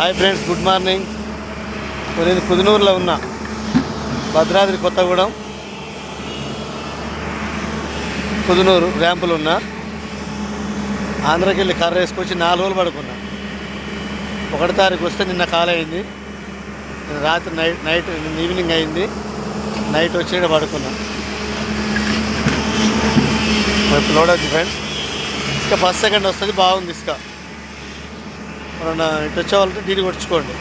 Hi friends, good morning. నేను కుదునూరులో ఉన్నా, భద్రాద్రి కొత్తగూడెం కుదునూరు ర్యాంపులు ఉన్నా. ఆంధ్రాకి వెళ్ళి కర్ర వేసుకొచ్చి 4 రోజులు పడుకున్నా. 1వ తారీఖు వస్తే నిన్న కాలైంది, రాత్రి నైట్ ఈవినింగ్ అయింది, నైట్ వచ్చి ఇక్కడ పడుకున్నా. ఇప్పుడు లోడ్ అవుతుంది ఫ్రెండ్స్. ఇసుక ఫస్ట్ సెకండ్ వస్తుంది, బాగుంది ఇసుక. మన ఇటు వచ్చే వాళ్ళతో డీడీ కొట్టుకోండి.